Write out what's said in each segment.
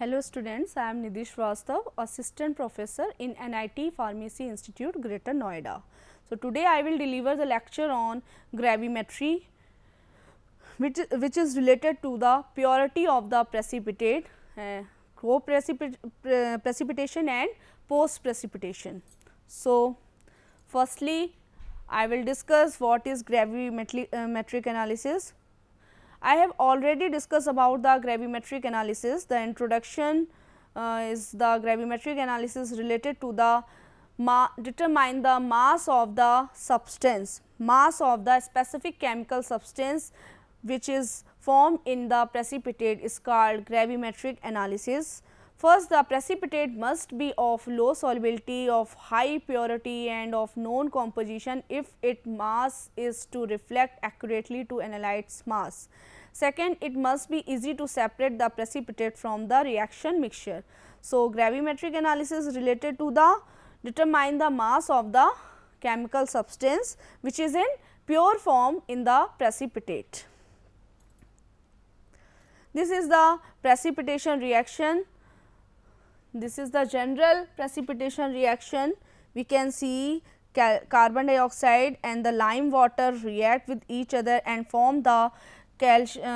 Hello students, I am Nidhi Shrestha, Assistant Professor in NIT Pharmacy Institute, Greater Noida. So today I will deliver the lecture on gravimetry, which is related to the purity of the precipitate, precipitation and post precipitation. So firstly, I will discuss what is gravimetric analysis. I have already discussed about the gravimetric analysis. The introduction is the gravimetric analysis related to the determine the mass of the substance, mass of the specific chemical substance which is formed in the precipitate is called gravimetric analysis. First, the precipitate must be of low solubility, of high purity and of known composition if its mass is to reflect accurately to analyte's mass. Second, it must be easy to separate the precipitate from the reaction mixture. So, gravimetric analysis is related to the determine the mass of the chemical substance which is in pure form in the precipitate. This is the precipitation reaction. This is the general precipitation reaction. We can see carbon dioxide and the lime water react with each other and form the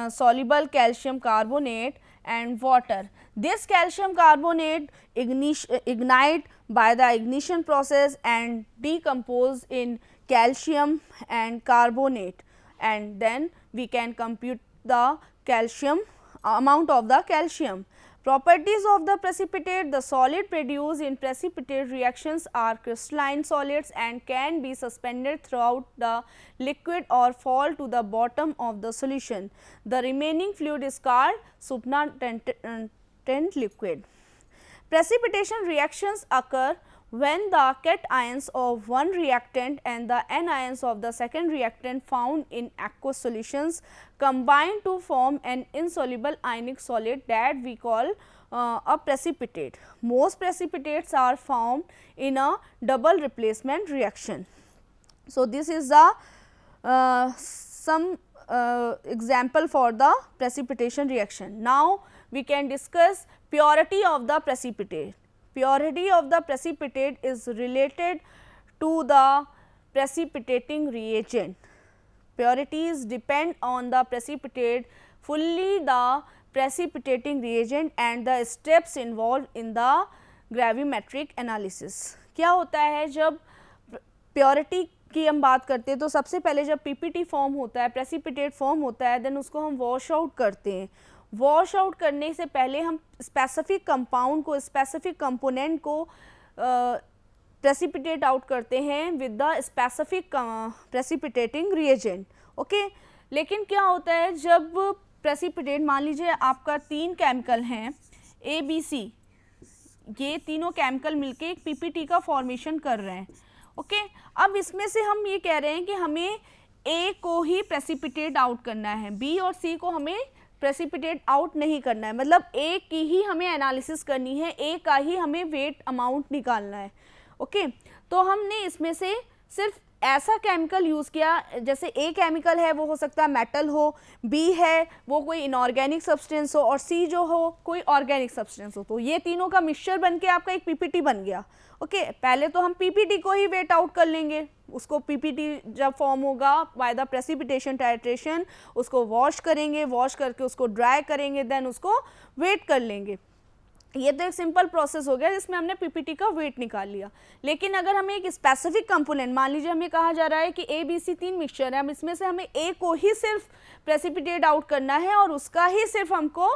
soluble calcium carbonate and water. This calcium carbonate ignite by the ignition process and decompose in calcium and carbonate, and then we can compute the calcium amount of the calcium. Properties of the precipitate: the solid produced in precipitate reactions are crystalline solids and can be suspended throughout the liquid or fall to the bottom of the solution. The remaining fluid is called supernatant liquid. Precipitation reactions occur when the cations of one reactant and the anions of the second reactant found in aqueous solutions combine to form an insoluble ionic solid that we call a precipitate. Most precipitates are formed in a double replacement reaction. So, this is the some example for the precipitation reaction. Now, we can discuss purity of the precipitate. Purity of the precipitate is related to the precipitating reagent. Purities depend on the precipitate, fully the precipitating reagent and the steps involved in the gravimetric analysis. क्या होता है जब purity की हम बात करते हैं तो सबसे पहले जब पीपीटी फॉर्म होता है, प्रेसिपिटेट फॉर्म होता है, देन उसको हम वॉश आउट करते हैं. वॉश आउट करने से पहले हम स्पेसिफिक कंपाउंड को, स्पेसिफिक कंपोनेंट को प्रेसिपिटेट आउट करते हैं with the specific precipitating reagent. Okay, लेकिन क्या होता है जब प्रेसिपिटेट, मान लीजिए आपका 3 केमिकल हैं ए बी सी, ये तीनों केमिकल मिलके एक पीपीटी का फॉर्मेशन कर रहे हैं. ओके, अब इसमें से हम ये कह रहे हैं कि हमें ए को ही प्रेसिपिटेट आउट करना है, बी और सी को हमें प्रेसिपिटेट आउट नहीं करना है. मतलब ए की ही हमें एनालिसिस करनी है, ए का ही हमें वेट अमाउंट निकालना है. ओके, तो हमने इसमें से सिर्फ ऐसा केमिकल यूज़ किया, जैसे ए केमिकल है वो हो सकता है मेटल हो, बी है वो कोई इनऑर्गेनिक सब्सटेंस हो और सी जो हो कोई ऑर्गेनिक सब्सटेंस हो. तो ये तीनों का मिक्सचर बन के आपका एक पीपीटी बन गया. ओके, पहले तो हम पीपीटी को ही वेट आउट कर लेंगे. उसको पीपीटी जब फॉर्म होगा बाय द प्रेसिपिटेशन टाइट्रेशन, उसको वॉश करेंगे, वॉश करके उसको ड्राई करेंगे, देन उसको वेट कर लेंगे. ये तो एक सिंपल प्रोसेस हो गया जिसमें हमने पीपीटी का वेट निकाल लिया. लेकिन अगर हमें एक स्पेसिफिक कंपोनेंट, मान लीजिए हमें कहा जा रहा है कि ए बी सी 3 मिक्सचर है, अब इसमें से हमें ए को ही सिर्फ प्रेसिपिटेट आउट करना है और उसका ही सिर्फ हमको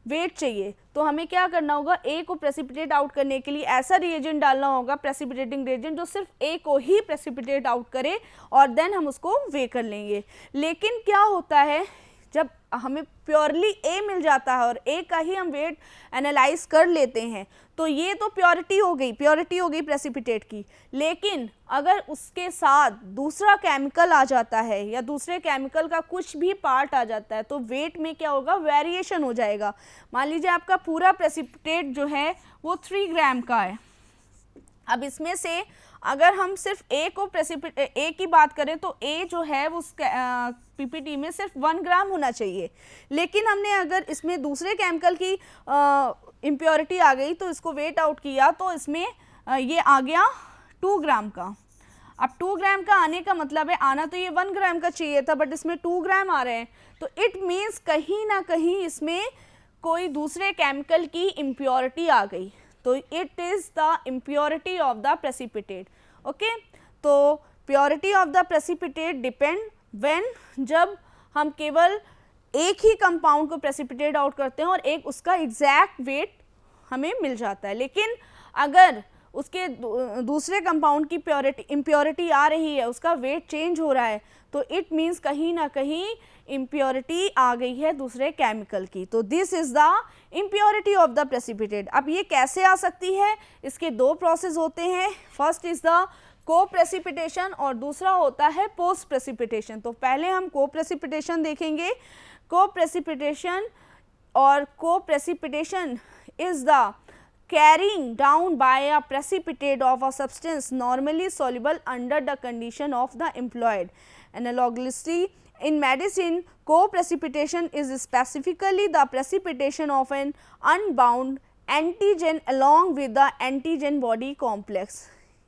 वेट चाहिए. तो हमें क्या करना होगा, ए को प्रेसिपिटेट आउट करने के लिए ऐसा रिएजेंट डालना होगा, प्रेसिपिटेटिंग रिएजेंट जो सिर्फ ए को ही प्रेसिपिटेट आउट करे और देन हम उसको वे कर लेंगे. लेकिन क्या होता है जब हमें प्योरली ए मिल जाता है और ए का ही हम वेट एनालाइज कर लेते हैं, तो ये तो प्योरिटी हो गई प्रेसिपिटेट की. लेकिन अगर उसके साथ दूसरा केमिकल आ जाता है या दूसरे केमिकल का कुछ भी पार्ट आ जाता है तो वेट में क्या होगा, वेरिएशन हो जाएगा. मान लीजिए आपका पूरा प्रेसिपिटेट जो है वो 3 ग्राम का है. अब इसमें से अगर हम सिर्फ ए की बात करें तो ए जो है उस पीपीटी में सिर्फ 1 ग्राम होना चाहिए. लेकिन हमने अगर इसमें दूसरे केमिकल की इम्प्योरिटी आ गई तो इसको वेट आउट किया तो इसमें ये आ गया 2 ग्राम का। अब 2 ग्राम का आने का मतलब है, आना तो ये 1 ग्राम का चाहिए था बट इसमें 2 ग्राम आ रहे हैं, तो इट मीन्स कहीं ना कहीं इसमें कोई दूसरे केमिकल की इम्प्योरिटी आ गई, तो it is the impurity of the precipitate. Okay, तो purity of the precipitate depend when, जब हम केवल एक ही कंपाउंड को प्रेसिपिटेट आउट करते हैं और एक उसका एग्जैक्ट वेट हमें मिल जाता है। लेकिन अगर उसके दूसरे कंपाउंड की इम्प्योरिटी आ रही है, उसका वेट चेंज हो रहा है, तो इट मीन्स कहीं ना कहीं इम्प्योरिटी आ गई है दूसरे केमिकल की। तो this is the impurity of the precipitate. अब ये कैसे आ सकती है, इसके 2 प्रोसेस होते हैं। फर्स्ट इज द को प्रेसिपिटेशन और दूसरा होता है पोस्ट प्रेसिपिटेशन। तो पहले हम को प्रेसिपिटेशन देखेंगे। को प्रेसिपिटेशन और को precipitation is the carrying down by a precipitate of a substance normally soluble under the condition of the employed. Analogously, in medicine, co-precipitation is specifically the precipitation of an unbound antigen along with the antigen body complex.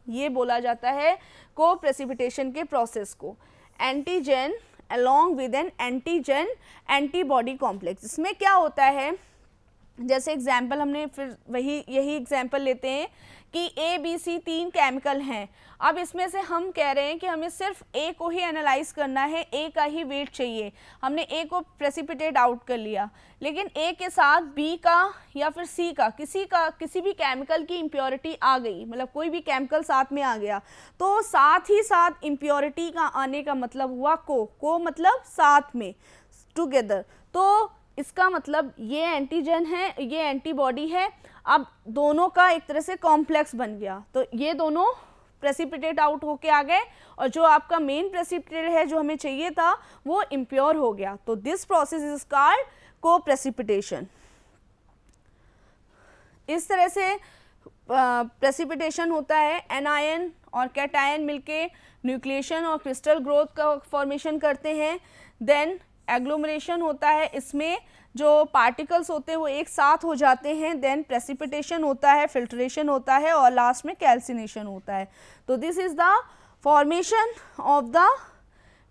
ये बोला जाता है co-precipitation के process को, antigen along with an antigen antibody complex। इसमें क्या होता है, जैसे एग्जाम्पल हमने फिर यही एग्जाम्पल लेते हैं कि ए बी सी 3 केमिकल हैं। अब इसमें से हम कह रहे हैं कि हमें सिर्फ ए को ही एनालाइज करना है, ए का ही वेट चाहिए। हमने ए को प्रेसिपिटेट आउट कर लिया, लेकिन ए के साथ बी का या फिर सी का किसी भी केमिकल की इम्प्योरिटी आ गई, मतलब कोई भी केमिकल साथ में आ गया, तो साथ ही साथ इम्प्योरिटी का आने का मतलब हुआ को मतलब साथ में, टुगेदर। तो इसका मतलब ये एंटीजन है, ये एंटीबॉडी है, अब दोनों का एक तरह से कॉम्प्लेक्स बन गया, तो ये दोनों प्रेसिपिटेट आउट होके आ गए और जो आपका मेन प्रेसिपिटेट है जो हमें चाहिए था वो इम्प्योर हो गया। तो दिस प्रोसेस इज कॉल्ड को प्रेसिपिटेशन। इस तरह से प्रेसिपिटेशन होता है। एनायन और कैटायन मिलके न्यूक्लिएशन और क्रिस्टल ग्रोथ का फॉर्मेशन करते हैं। देन एग्लोमरेशन होता है, इसमें जो पार्टिकल्स होते हैं वो एक साथ हो जाते हैं। देन प्रेसिपिटेशन होता है, फिल्ट्रेशन होता है और लास्ट में कैल्सिनेशन होता है। तो this is the formation of the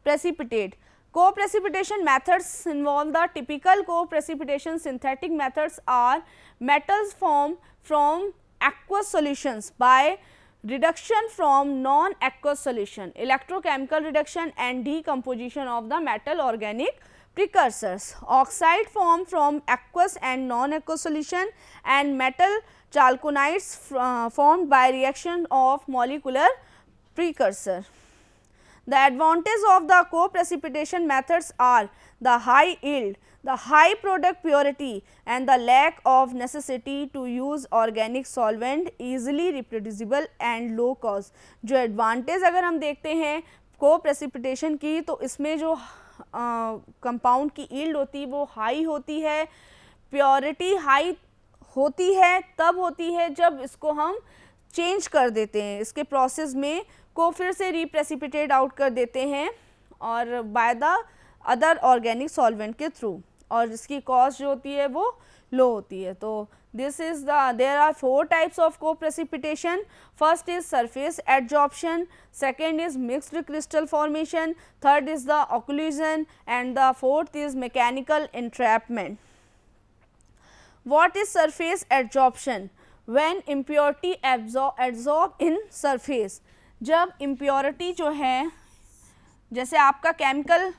precipitate. Co-precipitation methods involve the typical co-precipitation synthetic methods are metals formed from aqueous solutions by reduction from non-aqueous solution, electrochemical reduction and decomposition of the metal organic precursors, oxide formed from aqueous and non-aqueous solution, and metal chalconides formed by reaction of molecular precursor. The advantage of the co-precipitation methods are the high yield, the high product purity and the lack of necessity to use organic solvent, easily reproducible and low cost. जो advantage अगर हम देखते हैं co-precipitation की, तो इसमें जो compound की yield होती है वो हाई होती है, प्योरिटी हाई होती है तब होती है जब इसको हम चेंज कर देते हैं, इसके प्रोसेस में को फिर से रिप्रेसिपिटेट आउट कर देते हैं और by the other organic solvent के थ्रू, और इसकी कॉस्ट जो होती है वो लो होती है। तो this is the there are 4 types of coprecipitation. First is surface adsorption, second is mixed crystal formation, third is the occlusion and the fourth is mechanical entrapment. What is surface adsorption? When impurity absorb in surface, जब impurity जो है, जैसे आपका chemical,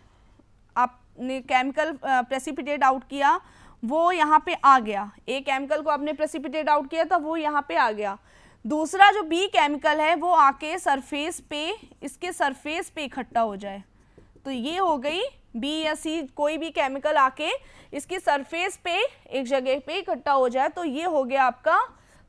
आपने chemical precipitate out किया वो यहाँ पे आ गया, एक केमिकल को आपने प्रेसिपिटेट आउट किया था वो यहाँ पे आ गया, दूसरा जो बी केमिकल है वो आके सरफेस पे, इसके सरफेस पे इकट्ठा हो जाए, तो ये हो गई बी या सी कोई भी केमिकल आके इसकी सरफेस पे एक जगह पे इकट्ठा हो जाए, तो ये हो गया आपका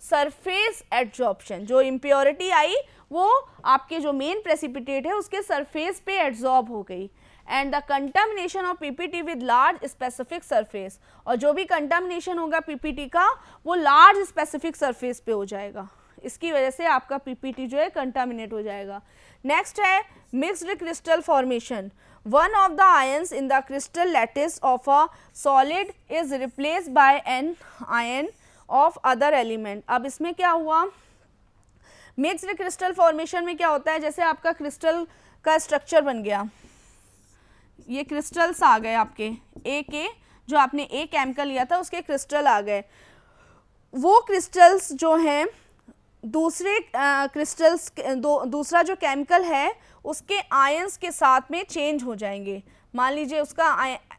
सरफेस एडजॉर्प्शन। जो इम्प्योरिटी आई वो आपके जो मेन प्रेसिपिटेट है उसके सरफेस पे एड्जॉर्ब हो गई। And the contamination of PPT with large specific surface, और जो भी कंटामिनेशन होगा पीपीटी का वो लार्ज स्पेसिफिक सरफेस पे हो जाएगा, इसकी वजह से आपका पीपीटी जो है कंटामिनेट हो जाएगा। नेक्स्ट है mixed crystal formation. One of the ions in the crystal lattice of a solid is replaced by an ion of other element. अब इसमें क्या हुआ, मिक्स्ड क्रिस्टल फॉर्मेशन में क्या होता है, जैसे आपका क्रिस्टल का स्ट्रक्चर बन गया, ये क्रिस्टल्स आ गए आपके ए के, जो आपने ए केमिकल लिया था उसके क्रिस्टल आ गए, वो क्रिस्टल्स जो हैं दूसरे क्रिस्टल्स दूसरा जो केमिकल है उसके आयंस के साथ में चेंज हो जाएंगे। मान लीजिए उसका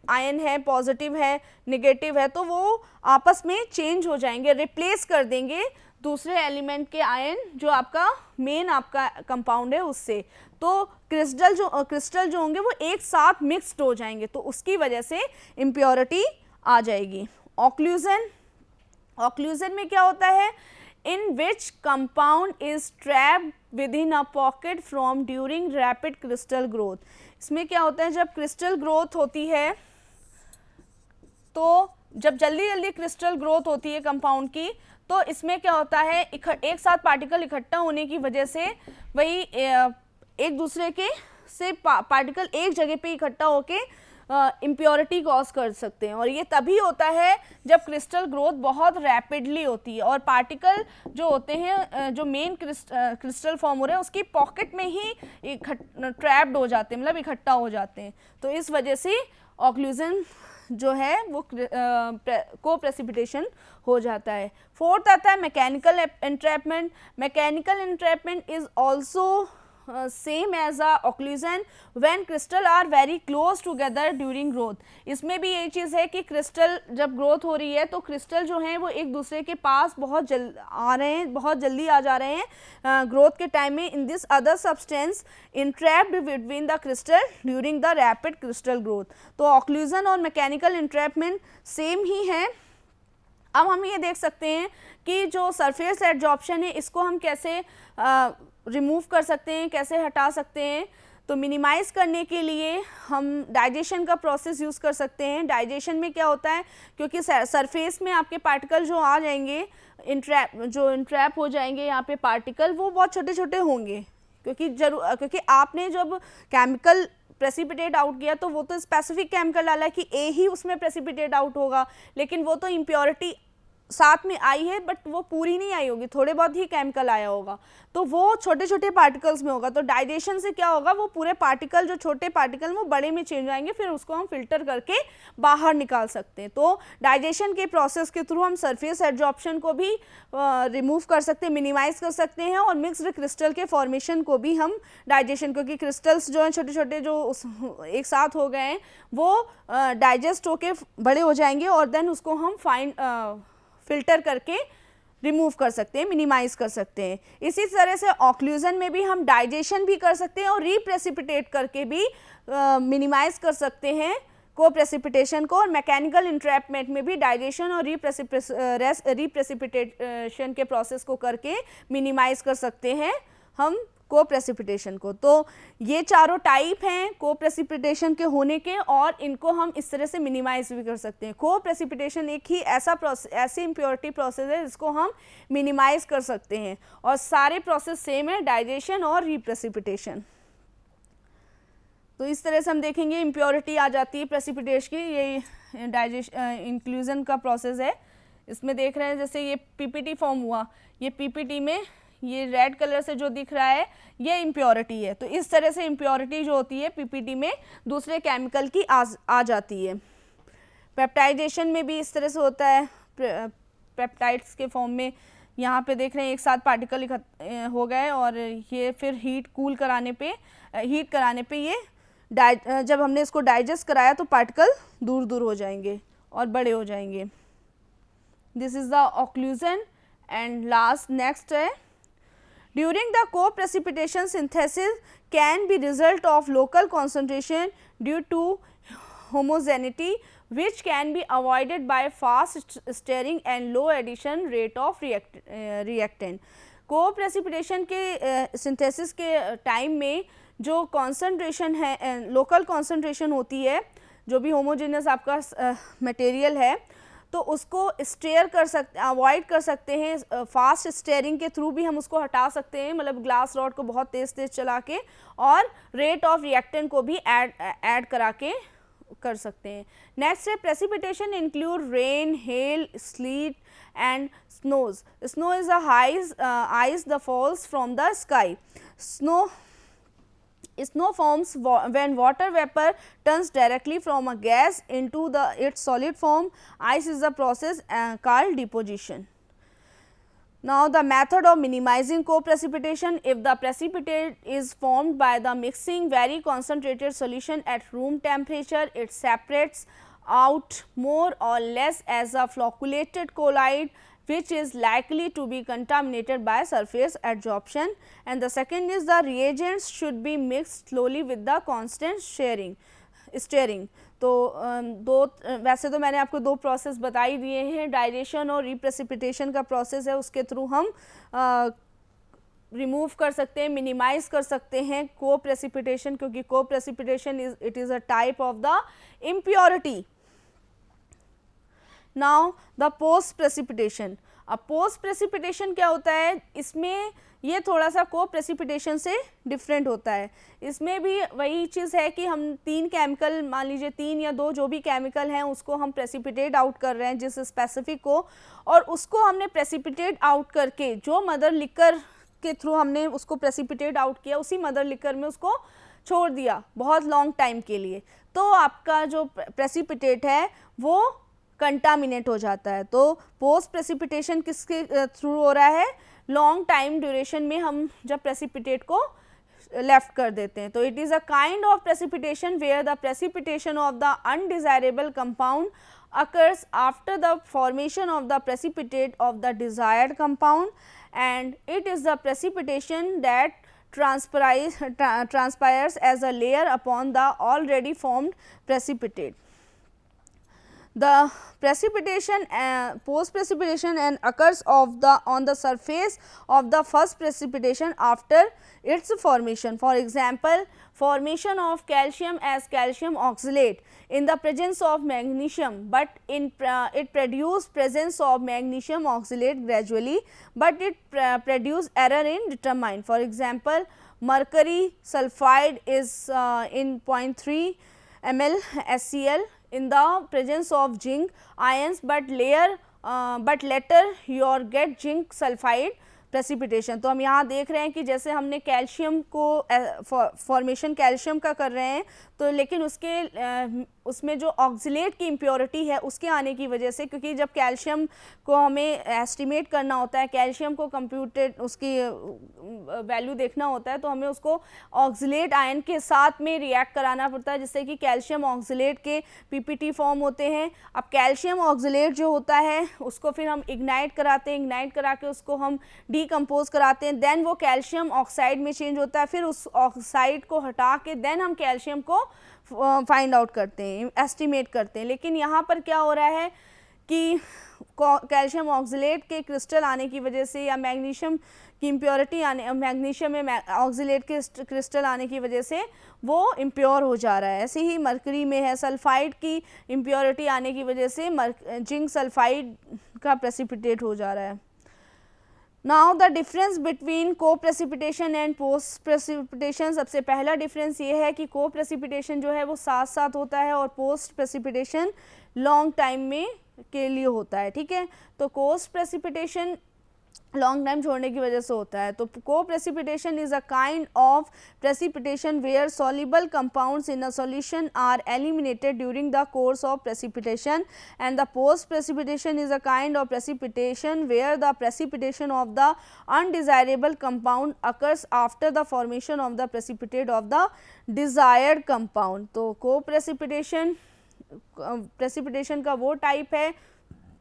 आयन है, पॉजिटिव है, नेगेटिव है, तो वो आपस में चेंज हो जाएंगे, रिप्लेस कर देंगे दूसरे एलिमेंट के आयन जो आपका मेन आपका कंपाउंड है उससे। तो क्रिस्टल जो होंगे वो एक साथ मिक्स्ड हो जाएंगे, तो उसकी वजह से इम्प्योरिटी आ जाएगी। ऑक्लूजन में क्या होता है, in which compound is trapped within a pocket from during rapid crystal growth. इसमें क्या होता है, जब क्रिस्टल ग्रोथ होती है, तो जब जल्दी जल्दी क्रिस्टल ग्रोथ होती है कंपाउंड की, तो इसमें क्या होता है, एक साथ पार्टिकल इकट्ठा होने की वजह से वही एक दूसरे के से पार्टिकल एक जगह पे इकट्ठा होके इम्प्योरिटी कॉज कर सकते हैं। और ये तभी होता है जब क्रिस्टल ग्रोथ बहुत रैपिडली होती है और पार्टिकल जो होते हैं, जो मेन क्रिस्टल फॉर्म हो रहे हैं उसकी पॉकेट में ही ट्रैप्ड हो जाते हैं, मतलब इकट्ठा हो जाते हैं। तो इस वजह से ऑक्लूजन जो है वो को प्रेसिपिटेशन हो जाता है। फोर्थ आता है mechanical entrapment. Mechanical entrapment is also same as a occlusion when crystal are very close together during growth. इसमें भी यही चीज़ है कि क्रिस्टल जब ग्रोथ हो रही है तो क्रिस्टल जो हैं वो एक दूसरे के पास बहुत आ रहे हैं, बहुत जल्दी आ जा रहे हैं ग्रोथ के टाइम में। In this other substance entrapped between the crystal during the rapid crystal growth. तो ऑक्लूजन और मैकेनिकल इंट्रैपमेंट सेम ही है। अब हम ये देख सकते हैं कि जो सरफेस एडजॉर्प्शन है इसको हम कैसे रिमूव कर सकते हैं, कैसे हटा सकते हैं। तो मिनिमाइज़ करने के लिए हम डाइजेशन का प्रोसेस यूज़ कर सकते हैं। डाइजेशन में क्या होता है, क्योंकि सरफेस में आपके पार्टिकल जो आ जाएंगे, इंट्रैप हो जाएंगे यहाँ पे पार्टिकल, वो बहुत छोटे छोटे होंगे, क्योंकि आपने जब केमिकल प्रेसिपिटेट आउट किया तो वो तो स्पेसिफिक केमिकल डाला कि ए ही उसमें प्रेसिपिटेट आउट होगा, लेकिन वो तो इम्प्योरिटी साथ में आई है बट वो पूरी नहीं आई होगी, थोड़े बहुत ही केमिकल आया होगा, तो वो छोटे छोटे पार्टिकल्स में होगा। तो डाइजेशन से क्या होगा, वो पूरे पार्टिकल जो छोटे पार्टिकल वो बड़े में चेंज आएंगे, फिर उसको हम फिल्टर करके बाहर निकाल सकते हैं। तो डाइजेशन के प्रोसेस के थ्रू हम सरफेस एडजॉर्प्शन को भी रिमूव कर सकते हैं, मिनिमाइज कर सकते हैं, और मिक्स्ड क्रिस्टल के फॉर्मेशन को भी हम डाइजेशन, क्योंकि क्रिस्टल्स जो हैं छोटे छोटे जो एक साथ हो गए हैं वो डाइजेस्ट होके बड़े हो जाएंगे और देन उसको हम फिल्टर करके रिमूव कर सकते हैं, मिनिमाइज कर सकते हैं। इसी तरह से ऑक्लूजन में भी हम डाइजेशन भी कर सकते हैं और रीप्रेसिपिटेट करके भी मिनिमाइज कर सकते हैं को प्रेसिपिटेशन को। और मैकेनिकल इंट्रैपमेंट में भी डाइजेशन और रीप्रेसिपिटेशन के प्रोसेस को करके मिनिमाइज कर सकते हैं हम को प्रेसिपिटेशन को। तो ये चारों टाइप हैं को प्रेसिपिटेशन के होने के, और इनको हम इस तरह से मिनिमाइज भी कर सकते हैं। को प्रेसिपिटेशन एक ही ऐसी इम्प्योरिटी प्रोसेस है जिसको हम मिनिमाइज कर सकते हैं, और सारे प्रोसेस सेम है, डाइजेशन और रीप्रेसिपिटेशन। तो इस तरह से हम देखेंगे इम्प्योरिटी आ जाती है प्रेसिपिटेशन की, ये डाइजेशन इंक्लूजन का प्रोसेस है। इसमें देख रहे हैं जैसे ये पीपीटी फॉर्म हुआ, ये पीपीटी में ये रेड कलर से जो दिख रहा है ये इम्प्योरिटी है। तो इस तरह से इम्प्योरिटी जो होती है पीपीटी में दूसरे केमिकल की आ जाती है। पेप्टाइडेशन में भी इस तरह से होता है, पेप्टाइड्स के फॉर्म में यहाँ पे देख रहे हैं एक साथ पार्टिकल हो गए, और ये फिर हीट कराने पे ये जब हमने इसको डाइजेस्ट कराया तो पार्टिकल दूर दूर हो जाएंगे और बड़े हो जाएंगे। This is the occlusion. And last next है, during the co-precipitation synthesis can be result of local concentration due to homogeneity which can be avoided by fast stirring and low addition rate of reactant। co-precipitation के synthesis के time में जो concentration है, local concentration होती है, जो भी homogeneous आपका मटेरियल है, तो उसको स्टेयर कर सकते, अवॉइड कर सकते हैं। फास्ट स्टेयरिंग के थ्रू भी हम उसको हटा सकते हैं, मतलब ग्लास रॉड को बहुत तेज़ तेज़ चला के, और रेट ऑफ रिएक्टेंट को भी ऐड करा के कर सकते हैं। नेक्स्ट है precipitation include rain, hello, slit and snows. Snow is a ice that falls from the sky. Snow forms when water vapor turns directly from a gas into its solid form. Ice is a process called deposition. Now the method of minimizing co-precipitation: if the precipitate is formed by the mixing very concentrated solution at room temperature, it separates out more or less as a flocculated colloid, which is likely to be contaminated by surface adsorption. And the second is the reagents should be mixed slowly with the constant stirring. तो वैसे तो मैंने आपको दो process बता ही दिए हैं, डायरेशन और रिप्रेसिपिटेशन का प्रोसेस है, उसके थ्रू हम रिमूव कर सकते हैं, मिनिमाइज कर सकते हैं को प्रेसिपिटेशन, क्योंकि को precipitation it is a type of the impurity. Now the post precipitation. अब पोस्ट प्रेसिपिटेशन क्या होता है, इसमें ये थोड़ा सा को प्रेसिपिटेशन से डिफरेंट होता है. इसमें भी वही चीज़ है कि हम तीन केमिकल, मान लीजिए 3 या 2 जो भी केमिकल हैं उसको हम प्रेसिपिटेट आउट कर रहे हैं जिस स्पेसिफिक को, और उसको हमने प्रेसिपिटेट आउट करके जो मदर लिकर के थ्रू हमने उसको प्रेसिपिटेट आउट किया, उसी मदर लिकर में उसको छोड़ दिया बहुत लॉन्ग टाइम के लिए, तो आपका जो प्रेसिपिटेट है वो कंटामिनेट हो जाता है. तो पोस्ट प्रेसिपिटेशन किसके थ्रू हो रहा है, लॉन्ग टाइम ड्यूरेशन में हम जब प्रेसिपिटेट को लेफ्ट कर देते हैं. तो it is a kind of precipitation where the precipitation of the undesirable compound occurs after the formation of the precipitate of the desired compound, and it is the precipitation that transpires as a layer upon the already formed precipitate. The precipitation post precipitation and occurs on the surface of the first precipitation after its formation. For example, formation of calcium as calcium oxalate in the presence of magnesium, but it produce presence of magnesium oxalate gradually, but it produce error in determine. For example, mercury sulfide is in 0.3 ml HCl in the presence of zinc ions, but later you get zinc sulfide precipitation. तो हम यहाँ देख रहे हैं कि जैसे हमने calcium को फॉर्मेशन कैल्शियम का कर रहे हैं, तो लेकिन उसमें जो ऑक्सिलेट की इम्प्योरिटी है उसके आने की वजह से, क्योंकि जब कैल्शियम को हमें एस्टिमेट करना होता है, कैल्शियम को कंप्यूटेड उसकी वैल्यू देखना होता है, तो हमें उसको ऑक्सिलेट आयन के साथ में रिएक्ट कराना पड़ता है, जिससे कि कैल्शियम ऑक्सिलेट के पीपीटी फॉर्म होते हैं. अब कैल्शियम ऑक्सिलेट जो होता है उसको फिर हम इग्नाइट कराते हैं, इग्नाइट करा के उसको हम डीकम्पोज कराते हैं, देन वो कैल्शियम ऑक्साइड में चेंज होता है, फिर उस ऑक्साइड को हटा के देन हम कैल्शियम को फाइंड आउट करते हैं, एस्टिमेट करते हैं. लेकिन यहाँ पर क्या हो रहा है कि कैल्शियम ऑक्सिलेट के क्रिस्टल आने की वजह से या मैग्नीशियम की इम्प्योरिटी आने, मैग्नीशियम में ऑक्सिलेट के क्रिस्टल आने की वजह से वो इम्प्योर हो जा रहा है. ऐसे ही मरकरी में है, सल्फाइड की इम्प्योरिटी आने की वजह से जिंक सल्फाइड का प्रेसिपिटेट हो जा रहा है. नाउ द डिफरेंस बिटवीन को प्रेसिपिटेशन एंड पोस्ट प्रेसिपिटेशन. सबसे पहला डिफरेंस ये है कि को प्रेसिपिटेशन जो है वो साथ साथ होता है और पोस्ट प्रेसिपिटेशन लॉन्ग टाइम में के लिए होता है. ठीक है, तो पोस्ट प्रेसिपिटेशन लॉन्ग टाइम छोड़ने की वजह से होता है. तो co precipitation is a kind of precipitation where soluble compounds in a solution are eliminated during the course of precipitation, and the post precipitation is a kind of precipitation where the precipitation of the undesirable compound occurs after the formation of the precipitate of the desired compound. तो co precipitation का वो type है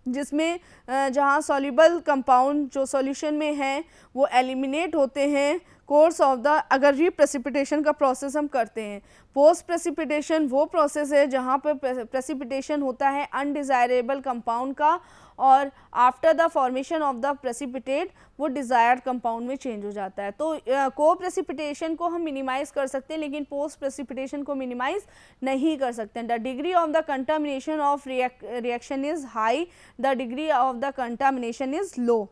जिसमें जहाँ soluble compound जो solution में हैं वो एलिमिनेट होते हैं कोर्स ऑफ द, अगर रिप्रेसिपिटेशन का प्रोसेस हम करते हैं. पोस्ट प्रेसिपिटेशन वो प्रोसेस है जहाँ पर प्रेसिपिटेशन होता है अनडिज़ायरेबल कंपाउंड का, और after the formation of the precipitate वो डिज़ायर्ड कंपाउंड में चेंज हो जाता है. तो को प्रेसिपिटेशन को हम मिनिमाइज़ कर सकते हैं, लेकिन पोस्ट प्रेसिपिटेशन को मिनिमाइज़ नहीं कर सकते. The degree of the contamination of reaction is high, the degree of the contamination is low.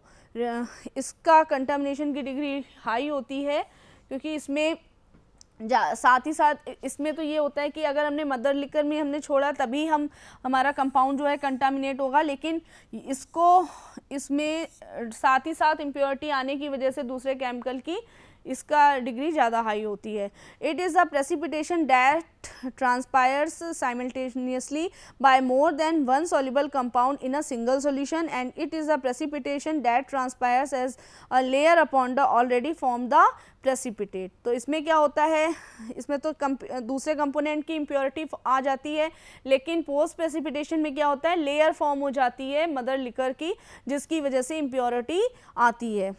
इसका कंटामिनेशन की डिग्री हाई होती है क्योंकि इसमें साथ ही साथ इसमें तो ये होता है कि अगर हमने मदर लिकर में हमने छोड़ा तभी हमारा कंपाउंड जो है कंटामिनेट होगा, लेकिन इसमें साथ ही साथ इम्प्योरिटी आने की वजह से दूसरे केमिकल की इसका डिग्री ज़्यादा हाई होती है। It is a precipitation that transpires simultaneously by more than one soluble compound in a single solution and it is a precipitation that transpires as a layer upon the already form the precipitate. तो इसमें क्या होता है, इसमें तो दूसरे component की impurity आ जाती है, लेकिन पोस्ट प्रेसिपिटेशन में क्या होता है, लेयर फॉर्म हो जाती है मदर लिकर की, जिसकी वजह से इम्प्योरिटी आती है।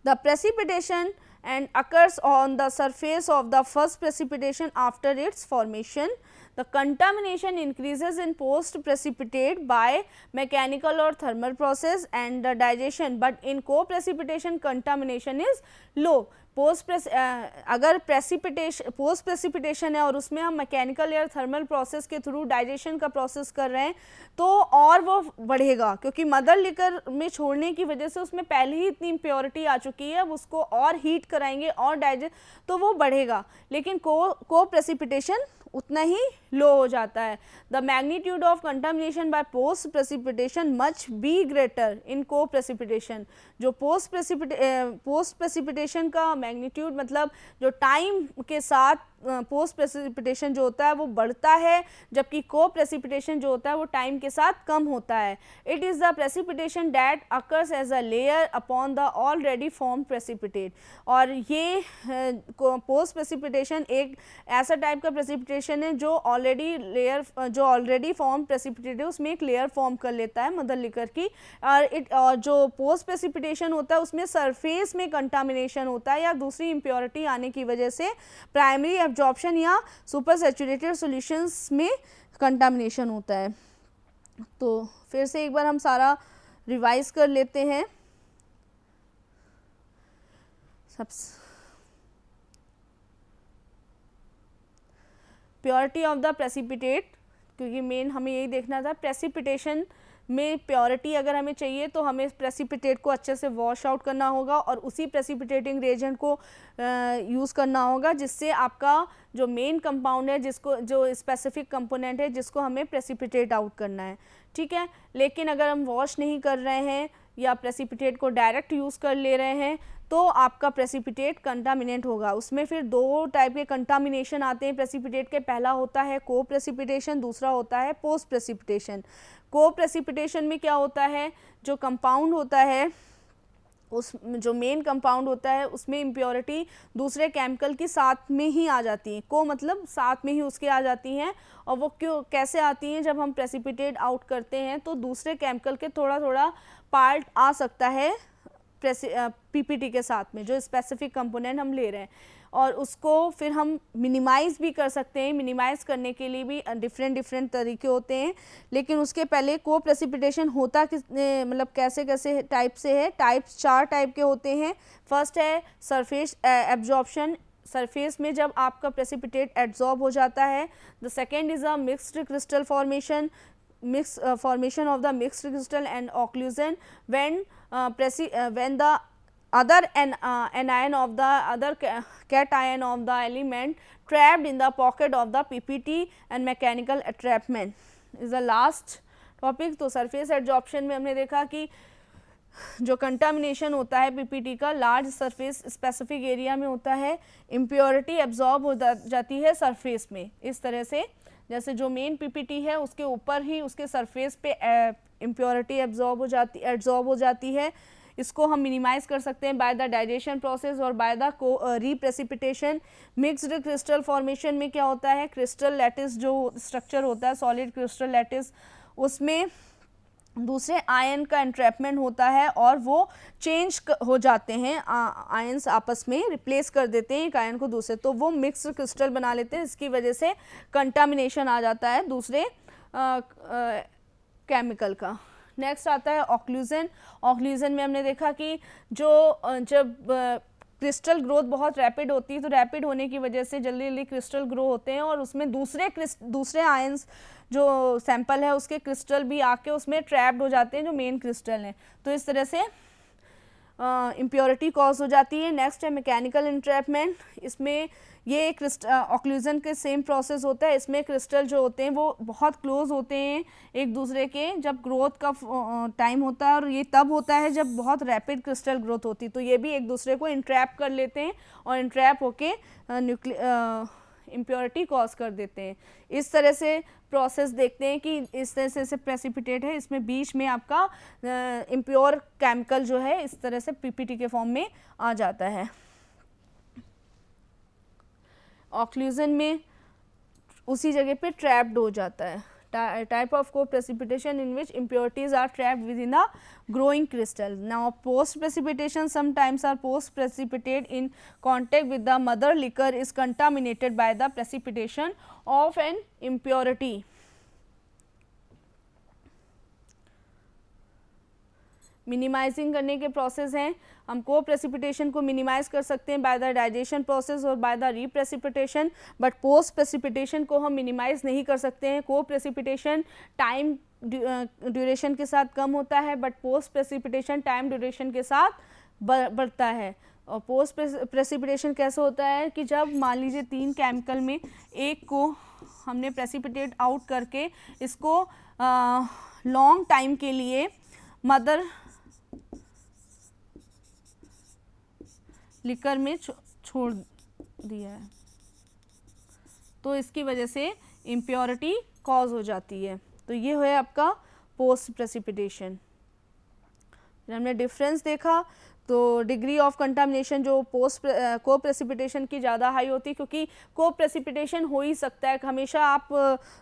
The precipitation and occurs on the surface of the first precipitation after its formation. The contamination increases in post precipitate by mechanical or thermal process and the digestion, but in co-precipitation contamination is low. अगर post precipitation है और उसमें हम mechanical या thermal process के through digestion का process कर रहे हैं तो और वो बढ़ेगा, क्योंकि मदर लिकर में छोड़ने की वजह से उसमें पहले ही इतनी इम्प्योरिटी आ चुकी है, अब उसको और हीट कराएंगे और डाइजेस्ट तो वो बढ़ेगा, लेकिन को प्रेसिपिटेशन उतना ही लो हो जाता है। The magnitude of contamination by post precipitation much be greater इन को प्रेसिपिटेशन। जो पोस्ट प्रेसिपिटेशन का मैग्नीट्यूड मतलब जो टाइम के साथ पोस्ट प्रेसिपिटेशन जो होता है वो बढ़ता है, जबकि को प्रेसिपिटेशन जो होता है वो टाइम के साथ कम होता है। It is the precipitation that occurs as a layer upon the already form precipitate. और ये पोस्ट प्रेसिपिटेशन एक ऐसा टाइप का प्रेसिपिटेशन है जो ऑलरेडी फॉर्म प्रेसिपिटेट है उसमें एक लेयर फॉर्म कर लेता है मदर लिकर की। और जो पोस्ट प्रेसिपिटेशन होता है उसमें सरफेस में कंटामिनेशन होता है या दूसरी इम्प्योरिटी आने की वजह से प्राइमरी एब्जॉर्प्शन या सुपर सैचुरेटेड सॉल्यूशंस में कंटामिनेशन होता है। तो फिर से एक बार हम सारा रिवाइज कर लेते हैं। प्योरिटी ऑफ द प्रेसिपिटेट, क्योंकि मेन हमें यही देखना था, प्रेसिपिटेशन में प्योरिटी अगर हमें चाहिए तो हमें प्रेसिपिटेट को अच्छे से वॉश आउट करना होगा और उसी प्रेसिपिटेटिंग रिएजेंट को यूज़ करना होगा, जिससे आपका जो मेन कंपाउंड है जो स्पेसिफिक कंपोनेंट है जिसको हमें प्रेसिपिटेट आउट करना है, ठीक है। लेकिन अगर हम वॉश नहीं कर रहे हैं या प्रेसिपिटेट को डायरेक्ट यूज़ कर ले रहे हैं तो आपका प्रेसिपिटेट कंटामिनेंट होगा। उसमें फिर दो टाइप के कंटामिनेशन आते हैं प्रेसिपिटेट के। पहला होता है को प्रेसिपिटेशन, दूसरा होता है पोस्ट प्रेसिपिटेशन। को प्रेसिपिटेशन में क्या होता है, जो कंपाउंड होता है उस जो मेन कंपाउंड होता है उसमें इम्प्योरिटी दूसरे केमिकल की साथ में ही आ जाती है। को मतलब साथ में ही उसके आ जाती हैं, और वो कैसे आती हैं, जब हम प्रेसिपिटेट आउट करते हैं तो दूसरे केमिकल के थोड़ा थोड़ा पार्ट आ सकता है पीपीटी के साथ में, जो स्पेसिफिक कंपोनेंट हम ले रहे हैं, और उसको फिर हम मिनिमाइज़ भी कर सकते हैं। मिनिमाइज़ करने के लिए भी डिफरेंट तरीके होते हैं, लेकिन उसके पहले को प्रेसिपिटेशन होता मतलब कैसे कैसे टाइप से है। टाइप्स 4 टाइप के होते हैं। फर्स्ट है सरफेस एब्जॉर्प्शन, सरफेस में जब आपका प्रेसिपिटेट एब्जॉर्ब हो जाता है। The second is a mixed crystal formation, formation of the mixed crystal and occlusion when the other anion of the other cation of the element trapped in the pocket of the PPT and mechanical entrapment is the last topic। तो surface adsorption में हमने देखा कि जो contamination होता है PPT का large surface specific area में होता है, इम्प्योरिटी एब्जॉर्ब हो जाती है सरफेस में। इस तरह से जैसे जो मेन पीपीटी है उसके ऊपर ही उसके सरफेस पे इम्प्योरिटी एब्जॉर्ब हो जाती है। इसको हम मिनिमाइज़ कर सकते हैं बाय द डाइजेशन प्रोसेस और by the reprecipitation. Mixed crystal formation में क्या होता है, क्रिस्टल लैटिस जो स्ट्रक्चर होता है सॉलिड क्रिस्टल लैटिस, उसमें दूसरे आयन का एंट्रैपमेंट होता है और वो चेंज हो जाते हैं, आयन्स आपस में रिप्लेस कर देते हैं एक आयन को दूसरे, तो वो मिक्स्ड क्रिस्टल बना लेते हैं, इसकी वजह से कंटामिनेशन आ जाता है दूसरे केमिकल का। नेक्स्ट आता है ऑक्लूजन। ऑक्लूजन में हमने देखा कि जब क्रिस्टल ग्रोथ बहुत रैपिड होती है तो रैपिड होने की वजह से जल्दी जल्दी क्रिस्टल ग्रो होते हैं और उसमें दूसरे आयंस जो सैंपल है उसके क्रिस्टल भी आके उसमें ट्रैप्ड हो जाते हैं जो मेन क्रिस्टल हैं। तो इस तरह से इम्प्योरिटी कॉज हो जाती है। नेक्स्ट है मैकेनिकल इंट्रैपमेंट। इसमें ये ऑक्लूजन के सेम प्रोसेस होता है। इसमें क्रिस्टल जो होते हैं वो बहुत क्लोज होते हैं एक दूसरे के, जब ग्रोथ का टाइम होता है, और ये तब होता है जब बहुत रैपिड क्रिस्टल ग्रोथ होती है, तो ये भी एक दूसरे को इंट्रैप कर लेते हैं और इंट्रैप होके इम्प्योरिटी कॉज कर देते हैं। इस तरह से प्रोसेस देखते हैं कि इस तरह से प्रेसिपिटेट है, इसमें बीच में आपका इम्प्योर केमिकल जो है इस तरह से पीपीटी के फॉर्म में आ जाता है। ऑक्लूजन में उसी जगह पे ट्रैप्ड हो जाता है। टाइप ऑफ को precipitation in which impurities are trapped within a growing crystal. Now post precipitation sometimes are post precipitate in contact with the mother liquor is contaminated by the precipitation of an impurity. Minimising करने के process हैं। हम को precipitation को minimise कर सकते हैं by the digestion process और by the reprecipitation, but post precipitation को हम मिनिमाइज नहीं कर सकते हैं। को प्रेसिपिटेशन टाइम ड्यूरेशन के साथ कम होता है, but post precipitation time duration के साथ बढ़ता है। और पोस्ट प्रेसिपिटेशन कैसे होता है कि जब मान लीजिए 3 केमिकल में एक को हमने प्रेसिपिटेट आउट करके इसको लॉन्ग टाइम के लिए मदर लिकर में छोड़ दिया है, तो इसकी वजह से इम्प्योरिटी कॉज हो जाती है। तो ये है आपका पोस्ट प्रेसिपिटेशन। हमने डिफरेंस देखा, तो डिग्री ऑफ कंटामिनेशन जो पोस्ट को प्रेसिपिटेशन की ज़्यादा हाई होती है, क्योंकि को प्रेसिपिटेशन हो ही सकता है हमेशा। आप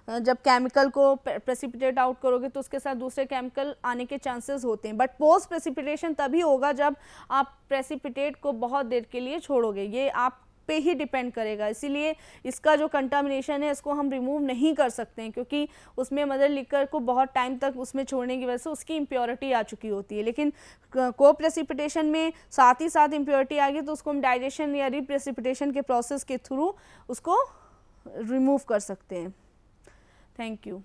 जब केमिकल को प्रेसिपिटेट आउट करोगे तो उसके साथ दूसरे केमिकल आने के चांसेस होते हैं, बट पोस्ट प्रेसिपिटेशन तभी होगा जब आप प्रेसिपिटेट को बहुत देर के लिए छोड़ोगे। ये आप पे ही डिपेंड करेगा, इसीलिए इसका जो कंटामिनेशन है इसको हम रिमूव नहीं कर सकते हैं, क्योंकि उसमें मदर लिकर को बहुत टाइम तक उसमें छोड़ने की वजह से उसकी इम्प्योरिटी आ चुकी होती है। लेकिन को प्रेसिपिटेशन में साथ ही साथ इम्प्योरिटी आ गई तो उसको हम डाइजेशन या रीप्रेसिपिटेशन के प्रोसेस के थ्रू उसको रिमूव कर सकते हैं। Thank you.